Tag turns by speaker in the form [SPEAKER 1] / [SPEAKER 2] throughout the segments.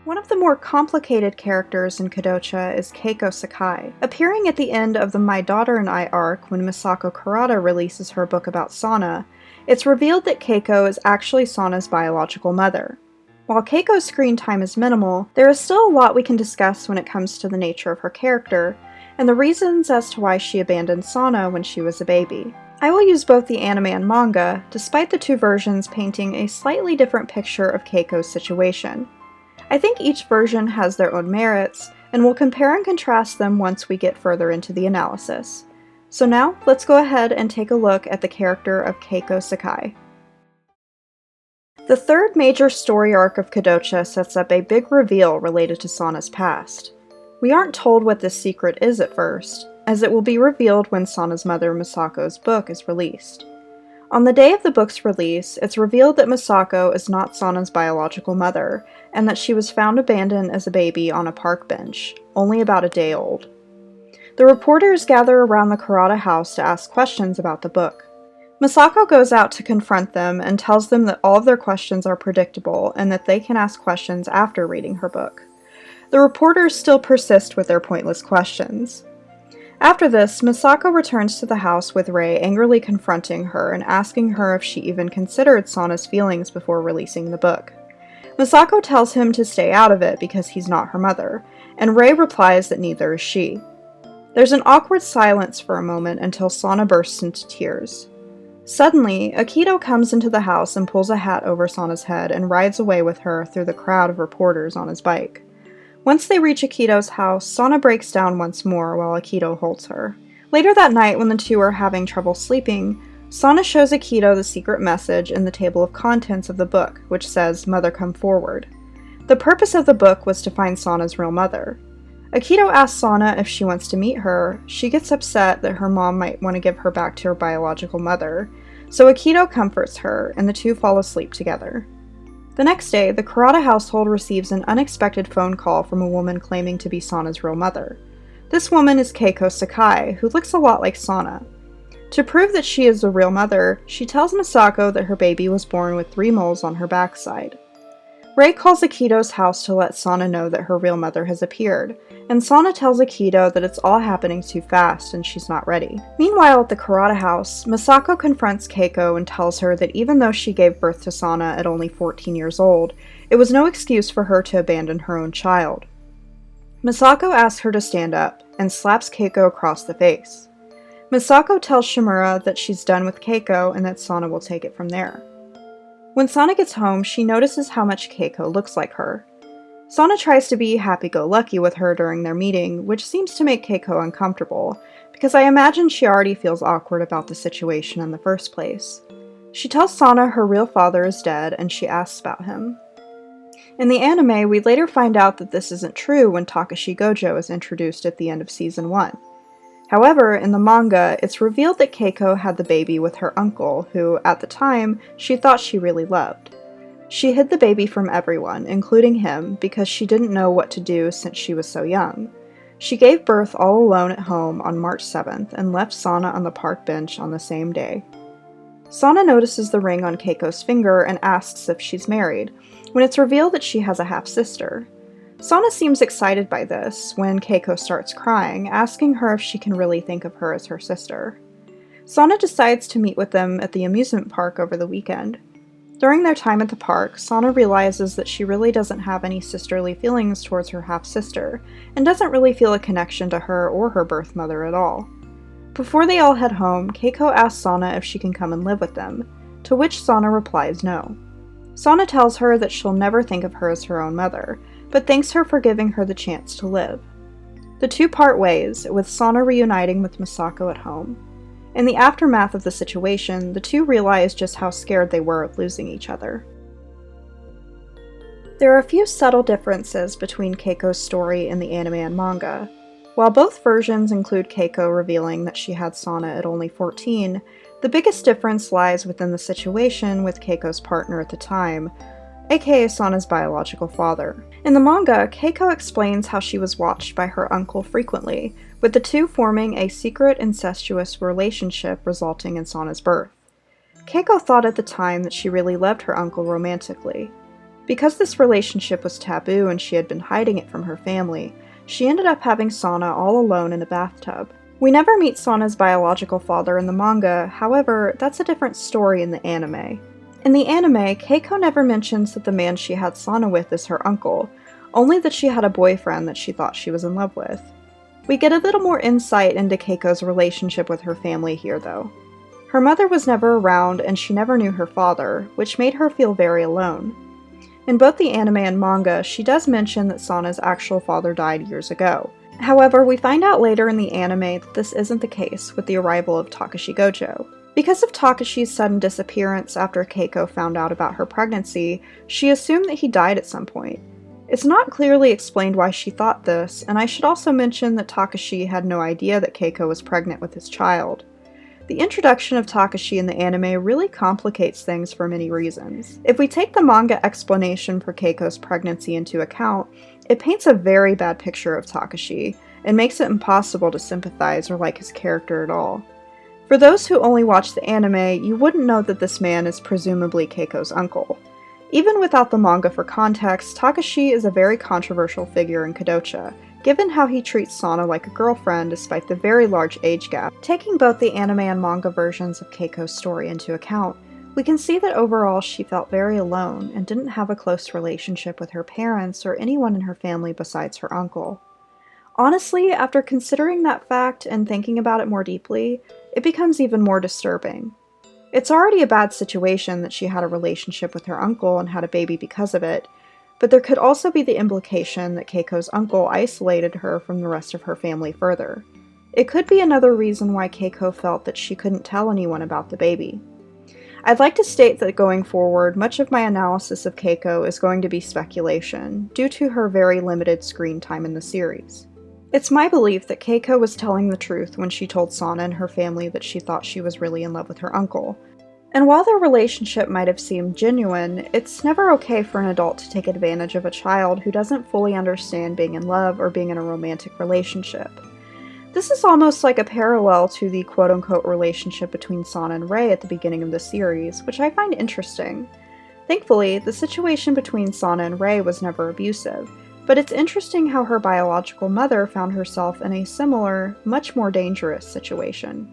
[SPEAKER 1] One of the more complicated characters in Kodocha is Keiko Sakai. Appearing at the end of the My Daughter and I arc when Misako Kurata releases her book about Sana, it's revealed that Keiko is actually Sana's biological mother. While Keiko's screen time is minimal, there is still a lot we can discuss when it comes to the nature of her character, and the reasons as to why she abandoned Sana when she was a baby. I will use both the anime and manga, despite the two versions painting a slightly different picture of Keiko's situation. I think each version has their own merits, and we'll compare and contrast them once we get further into the analysis. So now, let's go ahead and take a look at the character of Keiko Sakai. The third major story arc of Kodocha sets up a big reveal related to Sana's past. We aren't told what this secret is at first, as it will be revealed when Sana's mother Misako's book is released. On the day of the book's release, it's revealed that Misako is not Sana's biological mother, and that she was found abandoned as a baby on a park bench, only about a day old. The reporters gather around the Kurata house to ask questions about the book. Misako goes out to confront them and tells them that all of their questions are predictable and that they can ask questions after reading her book. The reporters still persist with their pointless questions. After this, Misako returns to the house with Rei angrily confronting her and asking her if she even considered Sana's feelings before releasing the book. Misako tells him to stay out of it because he's not her mother, and Rei replies that neither is she. There's an awkward silence for a moment until Sana bursts into tears. Suddenly, Akito comes into the house and pulls a hat over Sana's head and rides away with her through the crowd of reporters on his bike. Once they reach Akito's house, Sana breaks down once more while Akito holds her. Later that night, when the two are having trouble sleeping, Sana shows Akito the secret message in the table of contents of the book, which says, "Mother, come forward." The purpose of the book was to find Sana's real mother. Akito asks Sana if she wants to meet her. She gets upset that her mom might want to give her back to her biological mother, so Akito comforts her, and the two fall asleep together. The next day, the Kurata household receives an unexpected phone call from a woman claiming to be Sana's real mother. This woman is Keiko Sakai, who looks a lot like Sana. To prove that she is the real mother, she tells Misako that her baby was born with 3 moles on her backside. Rei calls Akito's house to let Sana know that her real mother has appeared, and Sana tells Akito that it's all happening too fast and she's not ready. Meanwhile, at the Kurata house, Misako confronts Keiko and tells her that even though she gave birth to Sana at only 14 years old, it was no excuse for her to abandon her own child. Misako asks her to stand up and slaps Keiko across the face. Misako tells Shimura that she's done with Keiko and that Sana will take it from there. When Sana gets home, she notices how much Keiko looks like her. Sana tries to be happy-go-lucky with her during their meeting, which seems to make Keiko uncomfortable, because I imagine she already feels awkward about the situation in the first place. She tells Sana her real father is dead, and she asks about him. In the anime, we later find out that this isn't true when Takashi Gojo is introduced at the end of Season 1. However, in the manga, it's revealed that Keiko had the baby with her uncle, who, at the time, she thought she really loved. She hid the baby from everyone, including him, because she didn't know what to do since she was so young. She gave birth all alone at home on March 7th and left Sana on the park bench on the same day. Sana notices the ring on Keiko's finger and asks if she's married, when it's revealed that she has a half-sister. Sana seems excited by this when Keiko starts crying, asking her if she can really think of her as her sister. Sana decides to meet with them at the amusement park over the weekend. During their time at the park, Sana realizes that she really doesn't have any sisterly feelings towards her half-sister, and doesn't really feel a connection to her or her birth mother at all. Before they all head home, Keiko asks Sana if she can come and live with them, to which Sana replies no. Sana tells her that she'll never think of her as her own mother, but thanks her for giving her the chance to live. The two part ways, with Sana reuniting with Misako at home. In the aftermath of the situation, the two realize just how scared they were of losing each other. There are a few subtle differences between Keiko's story in the anime and manga. While both versions include Keiko revealing that she had Sana at only 14, the biggest difference lies within the situation with Keiko's partner at the time, aka Sana's biological father. In the manga, Keiko explains how she was watched by her uncle frequently, with the two forming a secret incestuous relationship resulting in Sana's birth. Keiko thought at the time that she really loved her uncle romantically. Because this relationship was taboo and she had been hiding it from her family, she ended up having Sana all alone in a bathtub. We never meet Sana's biological father in the manga, however, that's a different story in the anime. In the anime, Keiko never mentions that the man she had Sana with is her uncle, only that she had a boyfriend that she thought she was in love with. We get a little more insight into Keiko's relationship with her family here, though. Her mother was never around and she never knew her father, which made her feel very alone. In both the anime and manga, she does mention that Sana's actual father died years ago. However, we find out later in the anime that this isn't the case with the arrival of Takashi Gojo. Because of Takashi's sudden disappearance after Keiko found out about her pregnancy, she assumed that he died at some point. It's not clearly explained why she thought this, and I should also mention that Takashi had no idea that Keiko was pregnant with his child. The introduction of Takashi in the anime really complicates things for many reasons. If we take the manga explanation for Keiko's pregnancy into account, it paints a very bad picture of Takashi, and makes it impossible to sympathize or like his character at all. For those who only watch the anime, you wouldn't know that this man is presumably Keiko's uncle. Even without the manga for context, Takashi is a very controversial figure in Kodocha, given how he treats Sana like a girlfriend despite the very large age gap. Taking both the anime and manga versions of Keiko's story into account, we can see that overall she felt very alone and didn't have a close relationship with her parents or anyone in her family besides her uncle. Honestly, after considering that fact and thinking about it more deeply, it becomes even more disturbing. It's already a bad situation that she had a relationship with her uncle and had a baby because of it, but there could also be the implication that Keiko's uncle isolated her from the rest of her family further. It could be another reason why Keiko felt that she couldn't tell anyone about the baby. I'd like to state that going forward, much of my analysis of Keiko is going to be speculation, due to her very limited screen time in the series. It's my belief that Keiko was telling the truth when she told Sana and her family that she thought she was really in love with her uncle. And while their relationship might have seemed genuine, it's never okay for an adult to take advantage of a child who doesn't fully understand being in love or being in a romantic relationship. This is almost like a parallel to the quote-unquote relationship between Sana and Rei at the beginning of the series, which I find interesting. Thankfully, the situation between Sana and Rei was never abusive, but it's interesting how her biological mother found herself in a similar, much more dangerous situation.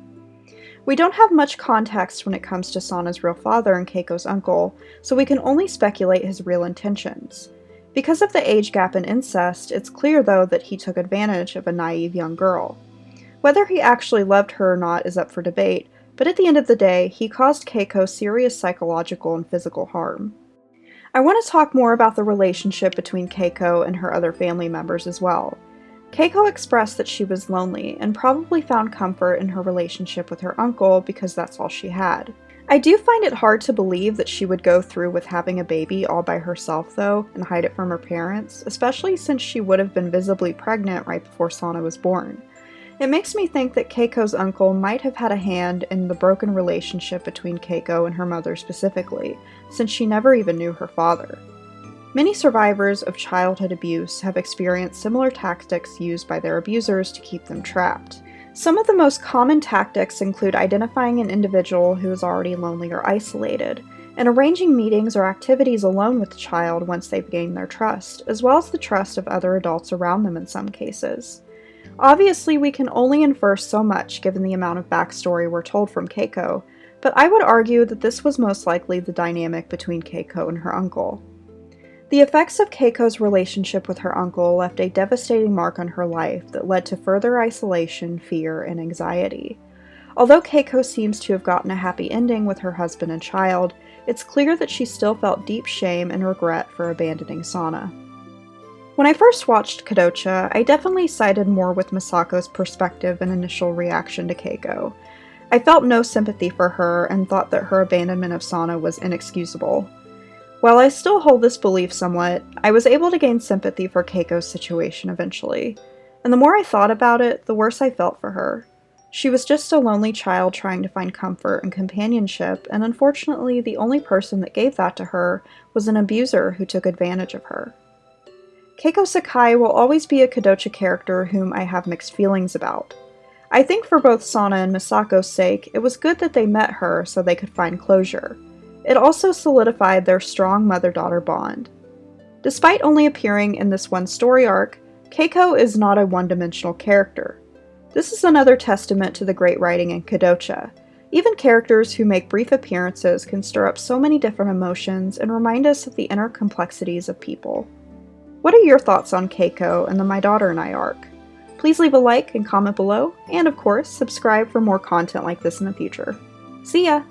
[SPEAKER 1] We don't have much context when it comes to Sana's real father and Keiko's uncle, so we can only speculate his real intentions. Because of the age gap and incest, it's clear though that he took advantage of a naive young girl. Whether he actually loved her or not is up for debate, but at the end of the day, he caused Keiko serious psychological and physical harm. I want to talk more about the relationship between Keiko and her other family members as well. Keiko expressed that she was lonely and probably found comfort in her relationship with her uncle because that's all she had. I do find it hard to believe that she would go through with having a baby all by herself though and hide it from her parents, especially since she would have been visibly pregnant right before Sana was born. It makes me think that Keiko's uncle might have had a hand in the broken relationship between Keiko and her mother specifically, since she never even knew her father. Many survivors of childhood abuse have experienced similar tactics used by their abusers to keep them trapped. Some of the most common tactics include identifying an individual who is already lonely or isolated, and arranging meetings or activities alone with the child once they've gained their trust, as well as the trust of other adults around them in some cases. Obviously, we can only infer so much given the amount of backstory we're told from Keiko, but I would argue that this was most likely the dynamic between Keiko and her uncle. The effects of Keiko's relationship with her uncle left a devastating mark on her life that led to further isolation, fear, and anxiety. Although Keiko seems to have gotten a happy ending with her husband and child, it's clear that she still felt deep shame and regret for abandoning Sana. When I first watched Kodocha, I definitely sided more with Misako's perspective and initial reaction to Keiko. I felt no sympathy for her and thought that her abandonment of Sana was inexcusable. While I still hold this belief somewhat, I was able to gain sympathy for Keiko's situation eventually, and the more I thought about it, the worse I felt for her. She was just a lonely child trying to find comfort and companionship, and unfortunately the only person that gave that to her was an abuser who took advantage of her. Keiko Sakai will always be a Kodocha character whom I have mixed feelings about. I think for both Sana and Misako's sake, it was good that they met her so they could find closure. It also solidified their strong mother-daughter bond. Despite only appearing in this one story arc, Keiko is not a one-dimensional character. This is another testament to the great writing in Kodocha. Even characters who make brief appearances can stir up so many different emotions and remind us of the inner complexities of people. What are your thoughts on Keiko and the My Daughter and I arc? Please leave a like and comment below, and of course, subscribe for more content like this in the future. See ya!